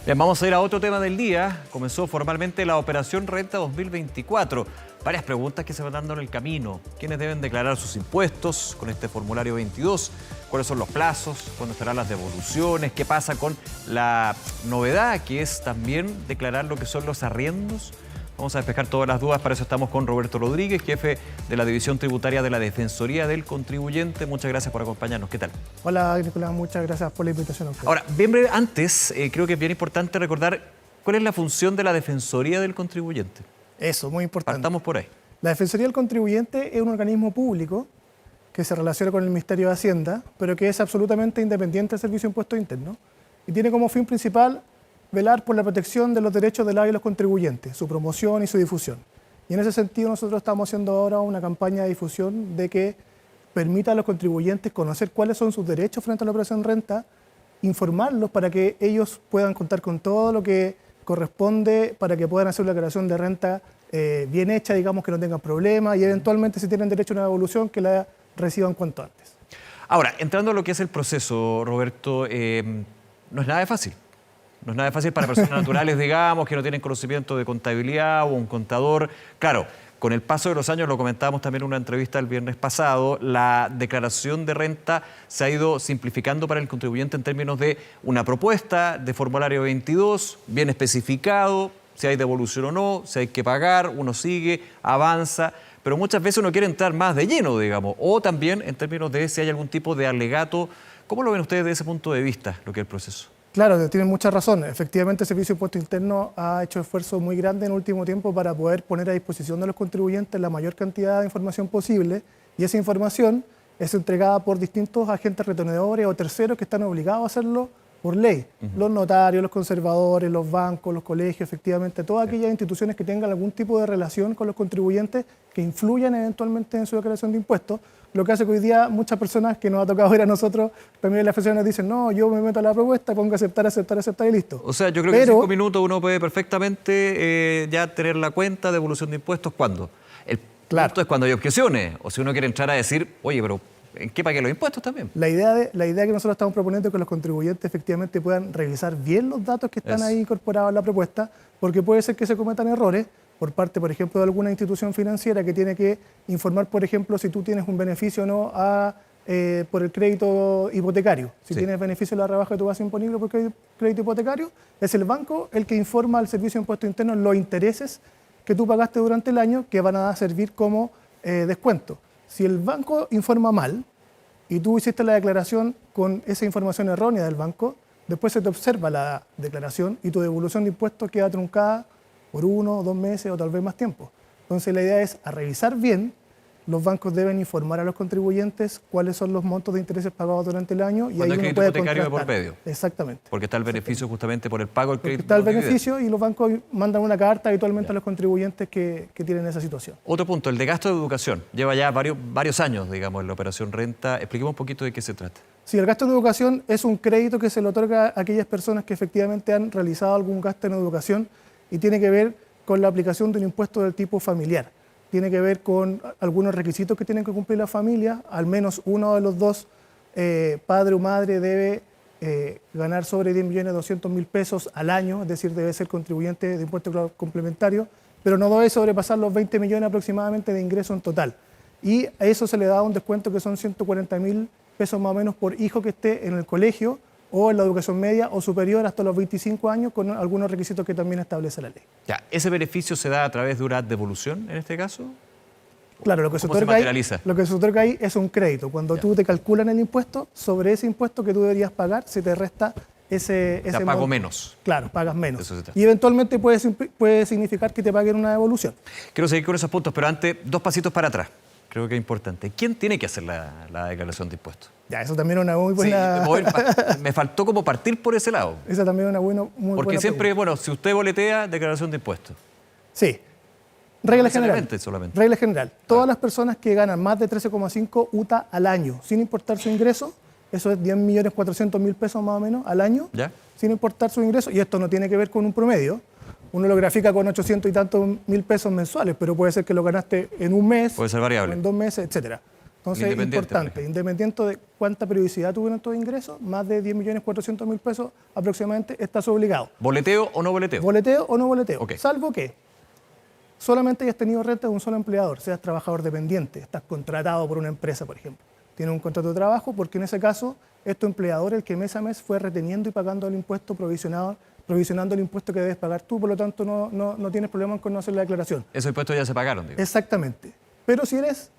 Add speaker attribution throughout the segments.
Speaker 1: Bien, vamos a ir a otro tema del día. Comenzó formalmente la Operación Renta 2024. Varias preguntas que se van dando en el camino. ¿Quiénes deben declarar sus impuestos con este formulario 22? ¿Cuáles son los plazos? ¿Cuándo estarán las devoluciones? ¿Qué pasa con la novedad que es también declarar lo que son los arriendos? Vamos a despejar todas las dudas. Para eso estamos con Roberto Rodríguez, jefe de la División Tributaria de la Defensoría del Contribuyente. Muchas gracias por acompañarnos. ¿Qué tal?
Speaker 2: Hola, Nicolás. Muchas gracias por la invitación.
Speaker 1: Ahora, bien breve, antes, creo que es bien importante recordar cuál es la función de la Defensoría del Contribuyente.
Speaker 2: Eso, muy importante.
Speaker 1: Partamos por ahí.
Speaker 2: La Defensoría del Contribuyente es un organismo público que se relaciona con el Ministerio de Hacienda, pero que es absolutamente independiente del Servicio de Impuestos Internos y tiene como fin principal velar por la protección de los derechos de las y los contribuyentes, su promoción y su difusión. Y en ese sentido nosotros estamos haciendo ahora una campaña de difusión de que permita a los contribuyentes conocer cuáles son sus derechos frente a la operación renta, informarlos para que ellos puedan contar con todo lo que corresponde para que puedan hacer una declaración de renta bien hecha, digamos, que no tengan problemas y eventualmente si tienen derecho a una devolución que la reciban cuanto antes.
Speaker 1: Ahora, entrando a lo que es el proceso, Roberto, no es nada de fácil. No es nada fácil para personas naturales, digamos, que no tienen conocimiento de contabilidad o un contador. Claro, con el paso de los años, lo comentábamos también en una entrevista el viernes pasado, la declaración de renta se ha ido simplificando para el contribuyente en términos de una propuesta de formulario 22, bien especificado, si hay devolución o no, si hay que pagar, uno sigue, avanza, pero muchas veces uno quiere entrar más de lleno, digamos, o también en términos de si hay algún tipo de alegato. ¿Cómo lo ven ustedes desde ese punto de vista, lo que es el proceso?
Speaker 2: Claro, tienen mucha razón. Efectivamente, el Servicio de Impuestos Internos ha hecho esfuerzos muy grandes en el último tiempo para poder poner a disposición de los contribuyentes la mayor cantidad de información posible y esa información es entregada por distintos agentes retenedores o terceros que están obligados a hacerlo por ley. Los notarios, los conservadores, los bancos, los colegios, efectivamente, todas aquellas instituciones que tengan algún tipo de relación con los contribuyentes que influyan eventualmente en su declaración de impuestos. Lo que hace que hoy día muchas personas que nos ha tocado ver a nosotros, también en la oficina nos dicen, no, yo me meto a la propuesta, pongo aceptar, aceptar, aceptar y listo.
Speaker 1: O sea, yo creo que en 5 minutos uno puede perfectamente ya tener la cuenta de devolución de impuestos. ¿Cuándo? El punto es cuando hay objeciones, o si uno quiere entrar a decir, oye, pero ¿en qué pagué los impuestos también? La idea
Speaker 2: que nosotros estamos proponiendo es que los contribuyentes efectivamente puedan revisar bien los datos que están ahí incorporados en la propuesta, porque puede ser que se cometan errores por parte, por ejemplo, de alguna institución financiera que tiene que informar, por ejemplo, si tú tienes un beneficio o no por el crédito hipotecario. Si tienes beneficio de la rebaja de tu base imponible por crédito hipotecario, es el banco el que informa al Servicio de Impuestos Internos los intereses que tú pagaste durante el año que van a servir como descuento. Si el banco informa mal y tú hiciste la declaración con esa información errónea del banco, después se te observa la declaración y tu devolución de impuestos queda truncada por 1 o 2 meses o tal vez más tiempo. Entonces la idea es a revisar bien, los bancos deben informar a los contribuyentes cuáles son los montos de intereses pagados durante el año y ahí uno puede
Speaker 1: hipotecario de por medio.
Speaker 2: Exactamente.
Speaker 1: Porque está el beneficio justamente por el pago del crédito.
Speaker 2: Está el beneficio y los bancos mandan una carta habitualmente a los contribuyentes que tienen esa situación.
Speaker 1: Otro punto, el de gasto de educación. Lleva ya varios años, digamos, en la operación renta. Expliquemos un poquito de qué se trata.
Speaker 2: Sí, el gasto en educación es un crédito que se le otorga a aquellas personas que efectivamente han realizado algún gasto en educación y tiene que ver con la aplicación de un impuesto del tipo familiar. Tiene que ver con algunos requisitos que tienen que cumplir las familias, al menos uno de los dos, padre o madre, debe ganar sobre 10.200.000 pesos al año, es decir, debe ser contribuyente de impuesto complementario, pero no debe sobrepasar los 20 millones aproximadamente de ingreso en total. Y a eso se le da un descuento que son 140.000 pesos más o menos por hijo que esté en el colegio o en la educación media o superior hasta los 25 años con algunos requisitos que también establece la ley.
Speaker 1: Ya, ¿ese beneficio se da a través de una devolución en este caso?
Speaker 2: Claro, lo que se otorga ahí es un crédito. Cuando tú te calculan el impuesto, sobre ese impuesto que tú deberías pagar, se te resta ese
Speaker 1: pago
Speaker 2: monto.
Speaker 1: Menos.
Speaker 2: Claro, pagas menos. Y eventualmente puede significar que te paguen una devolución.
Speaker 1: Quiero seguir con esos puntos, pero antes, 2 pasitos para atrás. Creo que es importante. ¿Quién tiene que hacer la declaración de impuestos?
Speaker 2: Ya, eso también es una muy buena...
Speaker 1: Sí, me faltó como partir por ese lado.
Speaker 2: Esa también es una muy buena
Speaker 1: Porque siempre,
Speaker 2: pregunta.
Speaker 1: bueno, si usted boletea, declaración de impuestos.
Speaker 2: Sí. Regla general.
Speaker 1: Solamente.
Speaker 2: Regla general. Todas las personas que ganan más de 13,5 UTA al año, sin importar su ingreso, eso es 10.400.000 pesos más o menos al año,
Speaker 1: ¿ya?
Speaker 2: Sin importar su ingreso, y esto no tiene que ver con un promedio. Uno lo grafica con 800 y tantos mil pesos mensuales, pero puede ser que lo ganaste en un mes,
Speaker 1: puede ser variable,
Speaker 2: o en 2 meses, etc. Entonces, es
Speaker 1: Independiente, por
Speaker 2: importante,
Speaker 1: ejemplo.
Speaker 2: independiente de cuánta periodicidad tuvieron estos ingresos, más de 10.400.000 pesos aproximadamente, estás obligado.
Speaker 1: ¿Boleteo o no boleteo?
Speaker 2: ¿Boleteo o no boleteo?
Speaker 1: Ok.
Speaker 2: Salvo que solamente hayas tenido renta de un solo empleador, seas trabajador dependiente, estás contratado por una empresa, por ejemplo. Tienes un contrato de trabajo porque en ese caso es tu empleador el que mes a mes fue reteniendo y pagando el impuesto provisionando el impuesto que debes pagar tú, por lo tanto no tienes problema con no hacer la declaración.
Speaker 1: Esos impuestos ya se pagaron, digo.
Speaker 2: Exactamente. Pero si eres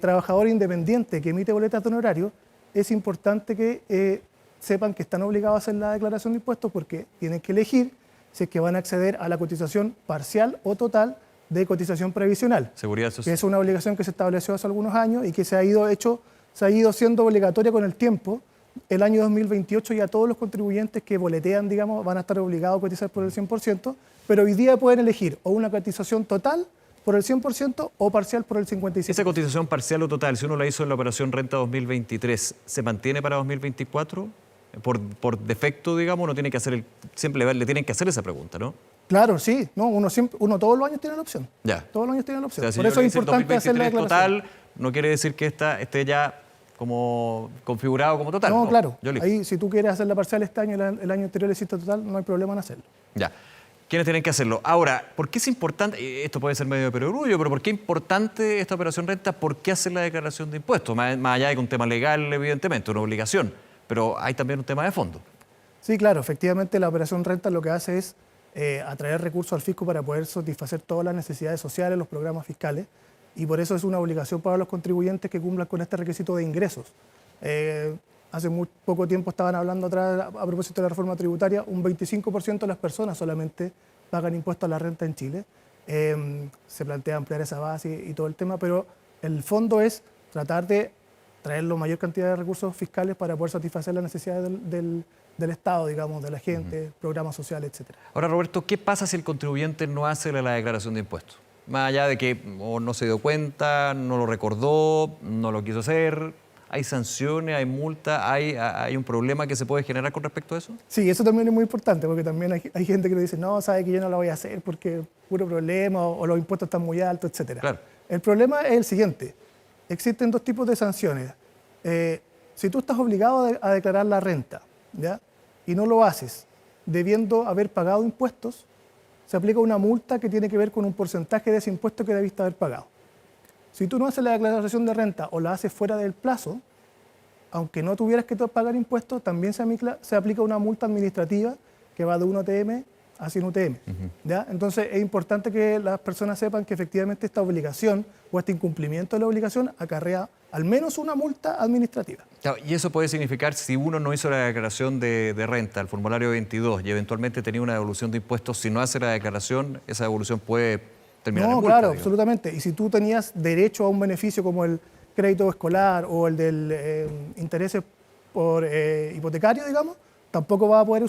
Speaker 2: trabajador independiente que emite boletas de honorario, es importante que sepan que están obligados a hacer la declaración de impuestos porque tienen que elegir si es que van a acceder a la cotización parcial o total de cotización previsional,
Speaker 1: Seguridad
Speaker 2: que
Speaker 1: social.
Speaker 2: es una obligación que se estableció hace algunos años y que se ha ido siendo obligatoria con el tiempo. El año 2028 ya todos los contribuyentes que boletean, digamos, van a estar obligados a cotizar por el 100%, pero hoy día pueden elegir o una cotización total por el 100% o parcial por el 55%.
Speaker 1: Esa cotización parcial o total, si uno la hizo en la operación Renta 2023, ¿se mantiene para 2024? Por defecto, digamos, no tiene que hacer siempre le tienen que hacer esa pregunta, ¿no?
Speaker 2: Claro, sí. No, uno todos los años tiene la opción.
Speaker 1: Ya.
Speaker 2: Todos los años tiene la
Speaker 1: O
Speaker 2: opción.
Speaker 1: sea, si
Speaker 2: por
Speaker 1: yo
Speaker 2: eso
Speaker 1: le
Speaker 2: es
Speaker 1: hice el
Speaker 2: importante hacer la
Speaker 1: 2023
Speaker 2: declaración.
Speaker 1: total, no quiere decir que esta esté ya como configurado como total.
Speaker 2: No, claro.
Speaker 1: Yo listo.
Speaker 2: Ahí, si tú quieres hacer la parcial este año, el año anterior le hiciste total, no hay problema en hacerlo.
Speaker 1: Ya. ¿Quiénes tienen que hacerlo? Ahora, ¿por qué es importante? Esto puede ser medio de perogrullo, pero ¿por qué es importante esta operación renta? ¿Por qué hacer la declaración de impuestos? Más allá de que un tema legal, evidentemente, una obligación, pero hay también un tema de fondo.
Speaker 2: Sí, claro. Efectivamente, la operación renta lo que hace es atraer recursos al fisco para poder satisfacer todas las necesidades sociales, los programas fiscales, y por eso es una obligación para los contribuyentes que cumplan con este requisito de ingresos. Hace muy poco tiempo estaban hablando atrás, a propósito de la reforma tributaria, un 25% de las personas solamente pagan impuestos a la renta en Chile. Se plantea ampliar esa base y todo el tema, pero el fondo es tratar de traer la mayor cantidad de recursos fiscales para poder satisfacer las necesidades del Estado, digamos, de la gente, programas sociales, etc.
Speaker 1: Ahora, Roberto, ¿qué pasa si el contribuyente no hace la declaración de impuestos? Más allá de que o no se dio cuenta, no lo recordó, no lo quiso hacer, ¿hay sanciones, hay multa, hay un problema que se puede generar con respecto a eso?
Speaker 2: Sí, eso también es muy importante, porque también hay gente que le dice, no, sabe que yo no lo voy a hacer porque puro problema, o los impuestos están muy altos, etc.
Speaker 1: Claro.
Speaker 2: El problema es el siguiente, existen dos tipos de sanciones. Si tú estás obligado a declarar la renta, ¿ya? Y no lo haces debiendo haber pagado impuestos, se aplica una multa que tiene que ver con un porcentaje de ese impuesto que debiste haber pagado. Si tú no haces la declaración de renta o la haces fuera del plazo, aunque no tuvieras que pagar impuestos, también se aplica una multa administrativa que va de 1 UTM a 100 UTM. ¿Ya? Entonces es importante que las personas sepan que efectivamente esta obligación o este incumplimiento de la obligación acarrea al menos una multa administrativa.
Speaker 1: Claro, y eso puede significar, si uno no hizo la declaración de renta, el formulario 22, y eventualmente tenía una devolución de impuestos, si no hace la declaración, esa devolución puede terminar en
Speaker 2: No,
Speaker 1: multa,
Speaker 2: claro,
Speaker 1: digamos.
Speaker 2: absolutamente. Y si tú tenías derecho a un beneficio como el crédito escolar o el del intereses por hipotecario, digamos, tampoco vas a poder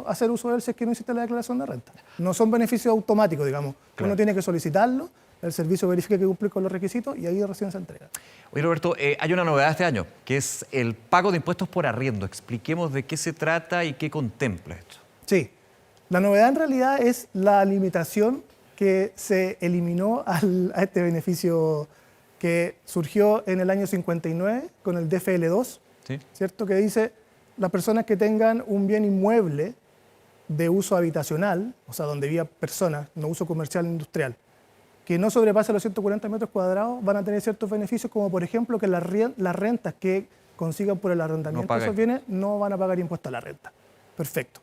Speaker 2: hacer uso de él si es que no hiciste la declaración de renta. No son beneficios automáticos, digamos.
Speaker 1: Claro.
Speaker 2: Uno tiene que solicitarlo, el servicio verifica que cumple con los requisitos y ahí recién se entrega.
Speaker 1: Oye, Roberto, hay una novedad este año, que es el pago de impuestos por arriendo. Expliquemos de qué se trata y qué contempla esto.
Speaker 2: Sí, la novedad en realidad es la limitación que se eliminó a este beneficio que surgió en el año 59 con el DFL2,
Speaker 1: ¿Sí?
Speaker 2: ¿cierto? Que dice, las personas que tengan un bien inmueble de uso habitacional, o sea, donde viva personas, no uso comercial ni industrial, que no sobrepase los 140 metros cuadrados, van a tener ciertos beneficios, como por ejemplo que las rentas que consigan por el arrendamiento
Speaker 1: No
Speaker 2: de esos bienes no van a pagar impuesto a la renta. Perfecto.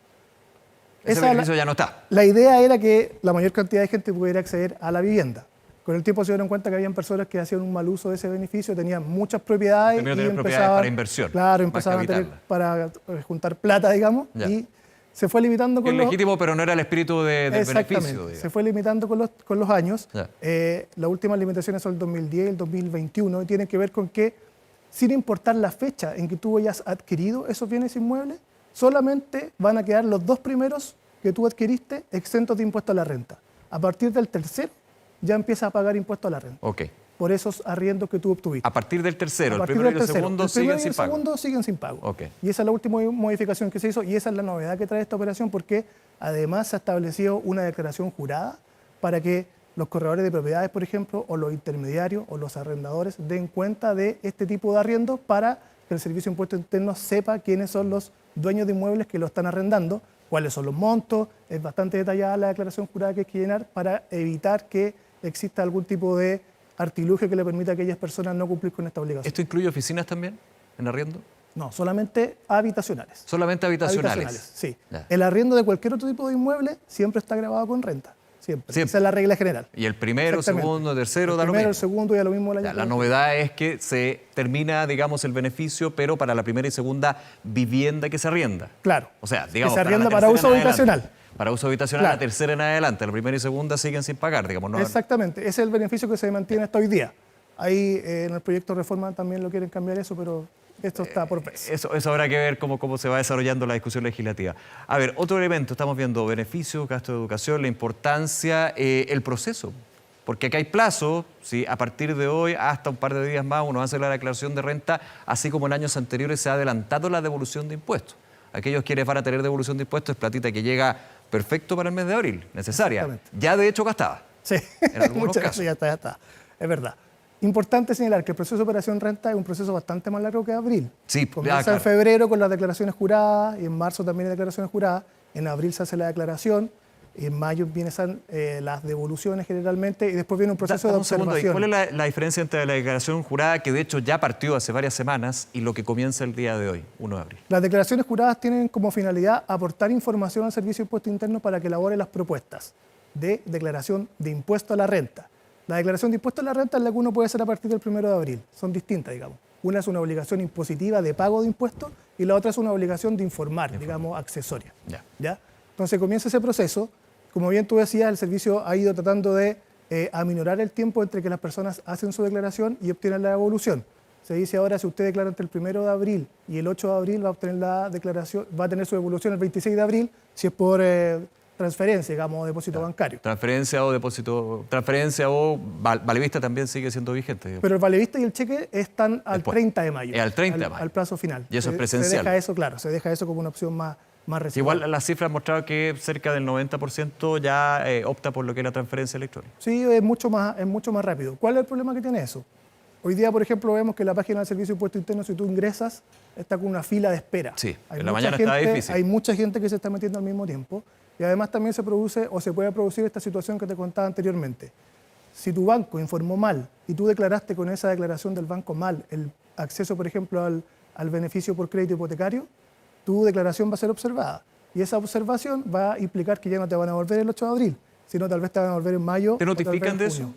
Speaker 1: Ese beneficio ya no está.
Speaker 2: La idea era que la mayor cantidad de gente pudiera acceder a la vivienda. Con el tiempo se dieron cuenta que habían personas que hacían un mal uso de ese beneficio, tenían muchas propiedades
Speaker 1: Primero
Speaker 2: y
Speaker 1: tener propiedades
Speaker 2: empezaban,
Speaker 1: para inversión,
Speaker 2: claro,
Speaker 1: más que
Speaker 2: empezaban a tener
Speaker 1: habitarla.
Speaker 2: para juntar plata, digamos,
Speaker 1: Ya.
Speaker 2: y se fue limitando
Speaker 1: Es
Speaker 2: con los...
Speaker 1: legítimo, pero no era el espíritu del
Speaker 2: Exactamente,
Speaker 1: beneficio.
Speaker 2: se
Speaker 1: digamos.
Speaker 2: fue limitando con los años.
Speaker 1: Ya.
Speaker 2: Las últimas limitaciones son el 2010 y el 2021 y tienen que ver con que, sin importar la fecha en que tú hayas adquirido esos bienes inmuebles, solamente van a quedar los dos primeros que tú adquiriste exentos de impuesto a la renta. A partir del tercero ya empiezas a pagar impuesto a la renta,
Speaker 1: Ok.
Speaker 2: por esos arriendos que tú obtuviste.
Speaker 1: A partir del tercero,
Speaker 2: A
Speaker 1: el
Speaker 2: partir
Speaker 1: primero y
Speaker 2: del
Speaker 1: el
Speaker 2: tercero.
Speaker 1: segundo
Speaker 2: El primero
Speaker 1: siguen
Speaker 2: y
Speaker 1: sin
Speaker 2: el
Speaker 1: pago.
Speaker 2: segundo siguen sin pago.
Speaker 1: Ok.
Speaker 2: Y esa es la última modificación que se hizo y esa es la novedad que trae esta operación porque además se ha establecido una declaración jurada para que los corredores de propiedades, por ejemplo, o los intermediarios o los arrendadores den cuenta de este tipo de arriendo para que el Servicio de Impuestos Internos sepa quiénes son los dueños de inmuebles que lo están arrendando, cuáles son los montos. Es bastante detallada la declaración jurada que hay que llenar para evitar que exista algún tipo de artilugio que le permita a aquellas personas no cumplir con esta obligación.
Speaker 1: ¿Esto incluye oficinas también en arriendo?
Speaker 2: No, solamente habitacionales.
Speaker 1: Solamente habitacionales.
Speaker 2: Sí.
Speaker 1: Ya.
Speaker 2: El arriendo de cualquier otro tipo de inmueble siempre está grabado con renta. Siempre. Esa es la regla general.
Speaker 1: Y el primero,
Speaker 2: Exactamente.
Speaker 1: segundo, tercero, da
Speaker 2: El
Speaker 1: lo
Speaker 2: primero,
Speaker 1: mismo.
Speaker 2: el segundo, ya lo mismo el año
Speaker 1: La
Speaker 2: pasado.
Speaker 1: novedad es que se termina, digamos, el beneficio, pero para la primera y segunda vivienda que se arrienda.
Speaker 2: Claro.
Speaker 1: O sea, digamos,
Speaker 2: que se arrienda
Speaker 1: la
Speaker 2: para
Speaker 1: tercera
Speaker 2: uso
Speaker 1: en adelante.
Speaker 2: habitacional.
Speaker 1: Para uso habitacional,
Speaker 2: Claro.
Speaker 1: la tercera en adelante. La primera y segunda siguen sin pagar, digamos. ¿No?
Speaker 2: Exactamente. Ese es el beneficio que se mantiene hasta hoy día. Ahí en el proyecto de reforma también lo quieren cambiar eso, pero esto está por ver.
Speaker 1: Eso habrá que ver cómo se va desarrollando la discusión legislativa. A ver, otro elemento, estamos viendo beneficios, gasto de educación, la importancia, el proceso. Porque acá hay plazo, ¿sí? A partir de hoy hasta un par de días más uno hace la declaración de renta, así como en años anteriores se ha adelantado la devolución de impuestos. Aquellos quienes van a tener devolución de impuestos es platita que llega perfecto para el mes de abril, necesaria.
Speaker 2: Exactamente.
Speaker 1: Ya de hecho gastada.
Speaker 2: Sí,
Speaker 1: En algunos
Speaker 2: muchas
Speaker 1: casos.
Speaker 2: veces ya está. Es verdad. Importante señalar que el proceso de operación renta es un proceso bastante más largo que abril.
Speaker 1: Sí,
Speaker 2: Comienza
Speaker 1: claro.
Speaker 2: en febrero con las declaraciones juradas, y en marzo también hay declaraciones juradas, en abril se hace la declaración, en mayo vienen las devoluciones generalmente, y después viene un proceso de
Speaker 1: Un segundo ahí.
Speaker 2: observación.
Speaker 1: ¿Cuál es la diferencia entre la declaración jurada, que de hecho ya partió hace varias semanas, y lo que comienza el día de hoy, 1 de abril?
Speaker 2: Las declaraciones juradas tienen como finalidad aportar información al Servicio de Impuestos Internos para que elabore las propuestas de declaración de impuesto a la renta. La declaración de impuesto a la renta es la que uno puede hacer a partir del 1 de abril. Son distintas, digamos. Una es una obligación impositiva de pago de impuestos y la otra es una obligación de informar, digamos, accesoria. ¿Ya? Entonces comienza ese proceso. Como bien tú decías, el servicio ha ido tratando de aminorar el tiempo entre que las personas hacen su declaración y obtienen la devolución. Se dice ahora, si usted declara entre el 1 de abril y el 8 de abril, va a obtener la declaración, va a tener su devolución el 26 de abril, si es por transferencia, digamos, o depósito bancario.
Speaker 1: Transferencia o depósito, transferencia o valevista también sigue siendo vigente, digamos.
Speaker 2: Pero el valevista y el cheque están al
Speaker 1: Después.
Speaker 2: 30 de mayo.
Speaker 1: Al 30 de mayo.
Speaker 2: Al plazo final.
Speaker 1: Y eso es
Speaker 2: Se
Speaker 1: presencial.
Speaker 2: deja eso, claro, se deja eso como una opción más residual.
Speaker 1: Igual las cifras han mostrado que cerca del 90% ya opta por lo que es la transferencia electrónica.
Speaker 2: Sí, es mucho más rápido. ¿Cuál es el problema que tiene eso? Hoy día, por ejemplo, vemos que la página del Servicio de Impuestos Internos, si tú ingresas, está con una fila de espera.
Speaker 1: Sí,
Speaker 2: Hay
Speaker 1: en la
Speaker 2: mucha
Speaker 1: mañana está
Speaker 2: gente-
Speaker 1: difícil.
Speaker 2: Hay mucha gente que se está metiendo al mismo tiempo y además también se produce o se puede producir esta situación que te contaba anteriormente. Si tu banco informó mal y tú declaraste con esa declaración del banco mal el acceso, por ejemplo, al beneficio por crédito hipotecario, tu declaración va a ser observada. Y esa observación va a implicar que ya no te van a devolver el 8 de abril, sino tal vez te van a devolver en mayo.
Speaker 1: ¿Te
Speaker 2: o tal vez
Speaker 1: notifican
Speaker 2: en
Speaker 1: de
Speaker 2: junio.
Speaker 1: eso?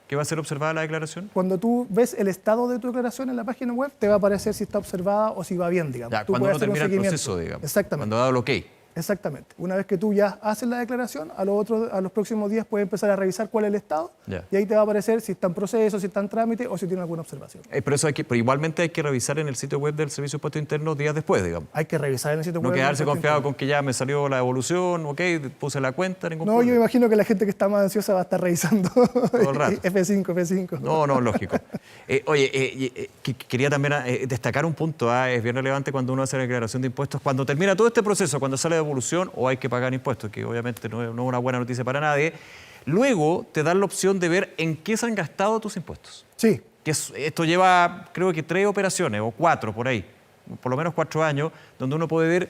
Speaker 1: ¿Que va a ser observada la declaración?
Speaker 2: Cuando tú ves el estado de tu declaración en la página web, te va a aparecer si está observada o si va bien, digamos.
Speaker 1: Ya,
Speaker 2: Tú
Speaker 1: cuando
Speaker 2: puedes
Speaker 1: uno
Speaker 2: hacer un
Speaker 1: termina el
Speaker 2: seguimiento.
Speaker 1: proceso, digamos.
Speaker 2: Exactamente.
Speaker 1: Cuando ha dado el ok.
Speaker 2: Exactamente. Una vez que tú ya haces la declaración, a los próximos días puedes empezar a revisar cuál es el estado
Speaker 1: Ya.
Speaker 2: y ahí te va a aparecer si está en proceso, si está en trámite o si tiene alguna observación.
Speaker 1: Pero igualmente hay que revisar en el sitio web del Servicio de Impuestos Internos días después, digamos.
Speaker 2: Hay que revisar en el sitio
Speaker 1: No
Speaker 2: web.
Speaker 1: quedarse
Speaker 2: del
Speaker 1: confiado
Speaker 2: Impuesto
Speaker 1: con que ya me salió la devolución, ok, puse la cuenta, ningún
Speaker 2: Interno. No, yo me
Speaker 1: problema.
Speaker 2: imagino que la gente que está más ansiosa va a estar revisando
Speaker 1: Todo el rato.
Speaker 2: F5.
Speaker 1: No, lógico. Quería también destacar un punto, es bien relevante cuando uno hace la declaración de impuestos, cuando termina todo este proceso, cuando sale devolución o hay que pagar impuestos, que obviamente no es una buena noticia para nadie, luego te dan la opción de ver en qué se han gastado tus impuestos.
Speaker 2: Sí,
Speaker 1: Esto lleva, creo que 3 operaciones o 4 por ahí, por lo menos 4 años, donde uno puede ver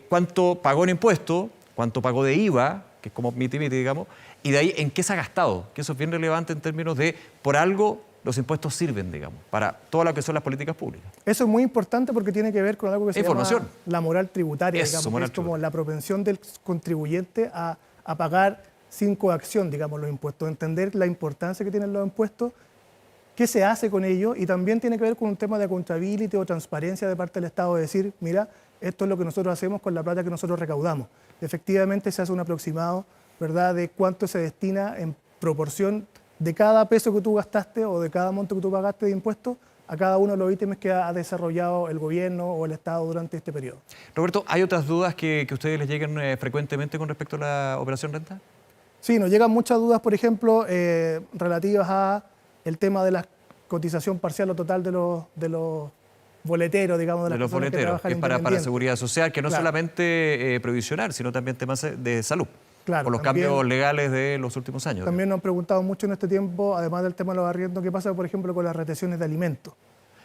Speaker 1: cuánto pagó en impuesto, cuánto pagó de IVA, que es como miti-miti, digamos, y de ahí en qué se ha gastado, que eso es bien relevante en términos de, por algo, los impuestos sirven, digamos, para todo lo que son las políticas públicas.
Speaker 2: eso es muy importante porque tiene que ver con algo que se
Speaker 1: Información.
Speaker 2: llama la moral tributaria,
Speaker 1: Eso,
Speaker 2: digamos, que
Speaker 1: moral
Speaker 2: es como
Speaker 1: tributaria.
Speaker 2: la propensión del contribuyente a pagar sin coacción, digamos, los impuestos, entender la importancia que tienen los impuestos, qué se hace con ellos, y también tiene que ver con un tema de accountability o transparencia de parte del Estado, de decir, mira, esto es lo que nosotros hacemos con la plata que nosotros recaudamos. Efectivamente se hace un aproximado, ¿verdad?, de cuánto se destina en proporción de cada peso que tú gastaste o de cada monto que tú pagaste de impuestos a cada uno de los ítems que ha desarrollado el gobierno o el Estado durante este periodo.
Speaker 1: Roberto, ¿hay otras dudas que a ustedes les lleguen frecuentemente con respecto a la operación renta?
Speaker 2: Sí, nos llegan muchas dudas, por ejemplo, relativas a el tema de la cotización parcial o total de los boleteros, digamos, de las
Speaker 1: De los
Speaker 2: personas que
Speaker 1: boleteros,
Speaker 2: trabajan
Speaker 1: que es para
Speaker 2: independiente.
Speaker 1: seguridad social, que no
Speaker 2: Claro.
Speaker 1: solamente previsional, sino también temas de salud.
Speaker 2: Claro,
Speaker 1: por los
Speaker 2: también,
Speaker 1: cambios legales de los últimos años.
Speaker 2: También nos han preguntado mucho en este tiempo, además del tema de los arriendos, qué pasa, por ejemplo, con las retenciones de alimentos.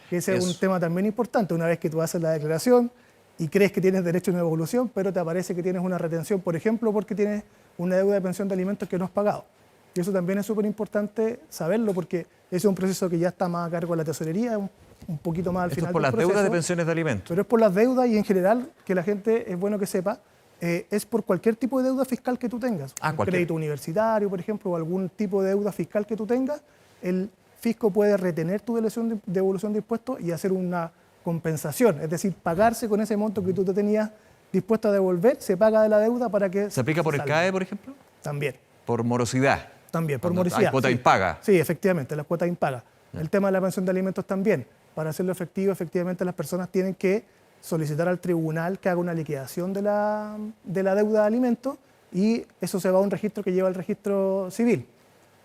Speaker 2: Que ese es un tema también importante. Una vez que tú haces la declaración y crees que tienes derecho a una devolución, pero te aparece que tienes una retención, por ejemplo, porque tienes una deuda de pensión de alimentos que no has pagado. Y eso también es súper importante saberlo, porque ese es un proceso que ya está más a cargo de la tesorería, un poquito más al
Speaker 1: Esto
Speaker 2: final
Speaker 1: es por
Speaker 2: del
Speaker 1: las
Speaker 2: proceso,
Speaker 1: deudas de pensiones de alimentos.
Speaker 2: pero es por las deudas y en general, que la gente es bueno que sepa, es por cualquier tipo de deuda fiscal que tú tengas. Un crédito universitario, por ejemplo, o algún tipo de deuda fiscal que tú tengas, el fisco puede retener tu devolución de impuestos y hacer una compensación, es decir, pagarse con ese monto que tú te tenías dispuesto a devolver, se paga de la deuda para que...
Speaker 1: ¿Se aplica por el CAE, por ejemplo?
Speaker 2: También.
Speaker 1: Por morosidad.
Speaker 2: También, por
Speaker 1: Cuando
Speaker 2: morosidad.
Speaker 1: hay cuota
Speaker 2: sí.
Speaker 1: impaga.
Speaker 2: Sí, efectivamente, las cuotas impagas. El tema de la pensión de alimentos también. Para hacerlo efectivo, efectivamente las personas tienen que solicitar al tribunal que haga una liquidación de la deuda de alimentos y eso se va a un registro que lleva el registro civil.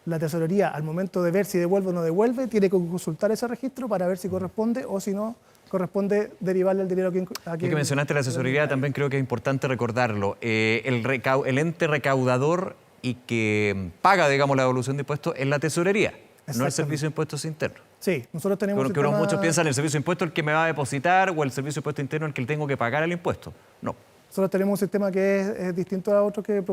Speaker 2: La tesorería, al momento de ver si devuelve o no devuelve, tiene que consultar ese registro para ver si corresponde o si no corresponde derivarle el dinero a quien...
Speaker 1: Ya que mencionaste la asesoría, también creo que es importante recordarlo. El ente recaudador y que paga, digamos, la devolución de impuestos es la tesorería, no el Servicio de Impuestos Internos.
Speaker 2: Sí, nosotros tenemos...
Speaker 1: Porque muchos piensan en el Servicio de Impuestos el que me va a depositar o el Servicio de Impuestos Interno el que tengo que pagar el impuesto. No.
Speaker 2: Nosotros tenemos un sistema que es distinto a otro, que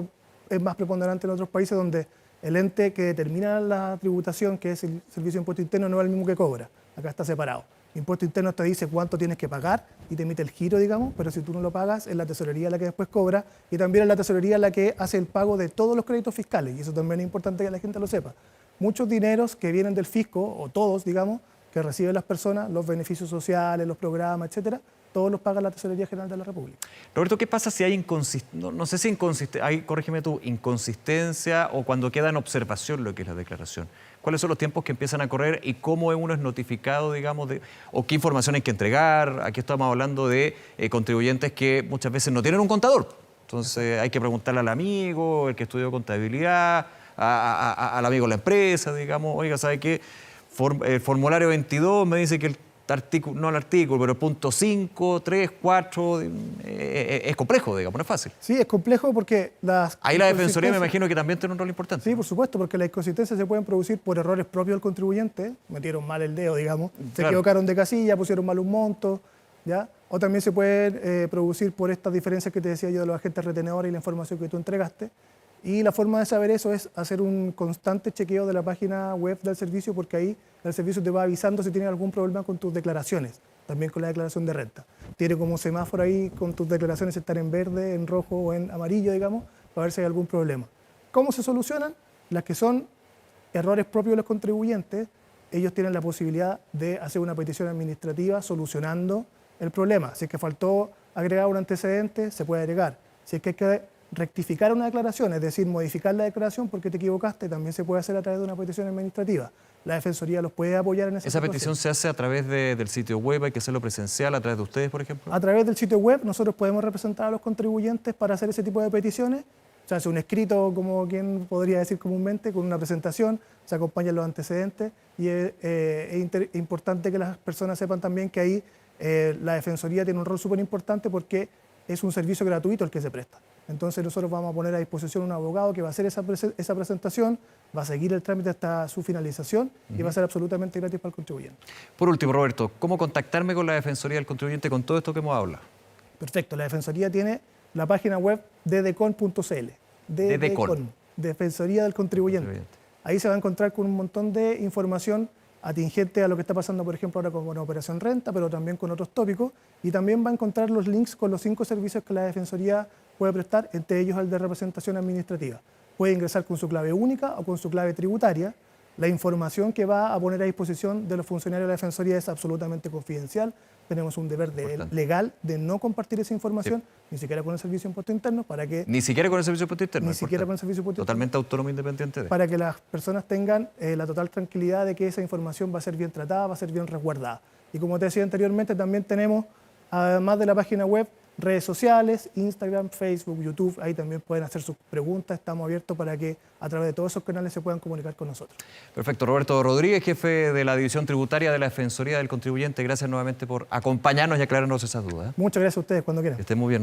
Speaker 2: es más preponderante en otros países, donde el ente que determina la tributación, que es el Servicio de Impuesto Interno, no es el mismo que cobra. Acá está separado. Impuesto Interno te dice cuánto tienes que pagar y te emite el giro, digamos, pero si tú no lo pagas, es la tesorería la que después cobra y también es la tesorería la que hace el pago de todos los créditos fiscales, y eso también es importante que la gente lo sepa. Muchos dineros que vienen del fisco, o todos, digamos, que reciben las personas, los beneficios sociales, los programas, etcétera, todos los paga la Tesorería General de la República.
Speaker 1: Roberto, ¿qué pasa si hay no sé si hay, corrígeme tú, inconsistencia o cuando queda en observación lo que es la declaración? ¿Cuáles son los tiempos que empiezan a correr y cómo uno es notificado, digamos, o qué información hay que entregar? Aquí estamos hablando de contribuyentes que muchas veces no tienen un contador. Entonces hay que preguntarle al amigo, el que estudió contabilidad, al amigo de la empresa, digamos, oiga, ¿sabe qué? El formulario 22 me dice que el artículo, no el artículo, pero el punto 5, 3, 4, es complejo, digamos, no es fácil.
Speaker 2: Sí, es complejo porque
Speaker 1: ahí la Defensoría me imagino que también tiene un rol importante.
Speaker 2: Sí, por supuesto, porque las inconsistencias se pueden producir por errores propios del contribuyente, metieron mal el dedo, digamos, se equivocaron de casilla, pusieron mal un monto, ¿ya? O también se pueden producir por estas diferencias que te decía yo de los agentes retenedores y la información que tú entregaste. Y la forma de saber eso es hacer un constante chequeo de la página web del servicio, porque ahí el servicio te va avisando si tienes algún problema con tus declaraciones, también con la declaración de renta. Tiene como semáforo ahí con tus declaraciones si están en verde, en rojo o en amarillo, digamos, para ver si hay algún problema. ¿Cómo se solucionan? Las que son errores propios de los contribuyentes, ellos tienen la posibilidad de hacer una petición administrativa solucionando el problema. Si es que faltó agregar un antecedente, se puede agregar. Si es que hay que rectificar una declaración, es decir, modificar la declaración porque te equivocaste, también se puede hacer a través de una petición administrativa. La Defensoría los puede apoyar en esa situación.
Speaker 1: ¿Esa petición se hace a través del sitio web? ¿Hay que hacerlo presencial a través de ustedes, por ejemplo?
Speaker 2: A través del sitio web nosotros podemos representar a los contribuyentes para hacer ese tipo de peticiones. Se hace un escrito, como quien podría decir comúnmente, con una presentación, se acompañan los antecedentes y es importante que las personas sepan también que ahí la Defensoría tiene un rol súper importante porque es un servicio gratuito el que se presta. Entonces nosotros vamos a poner a disposición un abogado que va a hacer esa presentación, va a seguir el trámite hasta su finalización y va a ser absolutamente gratis para el contribuyente.
Speaker 1: Por último, Roberto, ¿cómo contactarme con la Defensoría del Contribuyente con todo esto que hemos hablado?
Speaker 2: Perfecto, la Defensoría tiene la página web ddcon.cl. ddcon, Defensoría del Contribuyente. Ahí se va a encontrar con un montón de información atingente a lo que está pasando, por ejemplo, ahora con Operación Renta, pero también con otros tópicos, y también va a encontrar los links con los 5 servicios que la Defensoría puede prestar, entre ellos el de representación administrativa. Puede ingresar con su clave única o con su clave tributaria. La información que va a poner a disposición de los funcionarios de la Defensoría es absolutamente confidencial. Tenemos un deber legal de no compartir esa información, ni siquiera con el Servicio de Impuestos Internos, para que...
Speaker 1: Ni siquiera con el Servicio de Impuestos Internos.
Speaker 2: Ni siquiera con el Servicio de Impuestos Internos.
Speaker 1: Totalmente autónomo e independiente de...
Speaker 2: Para que las personas tengan la total tranquilidad de que esa información va a ser bien tratada, va a ser bien resguardada. Y como te decía anteriormente, también tenemos, además de la página web, redes sociales, Instagram, Facebook, YouTube, ahí también pueden hacer sus preguntas, estamos abiertos para que a través de todos esos canales se puedan comunicar con nosotros.
Speaker 1: Perfecto. Roberto Rodríguez, jefe de la División Tributaria de la Defensoría del Contribuyente, gracias nuevamente por acompañarnos y aclararnos esas dudas.
Speaker 2: Muchas gracias a ustedes, cuando quieran.
Speaker 1: Que estén muy bien.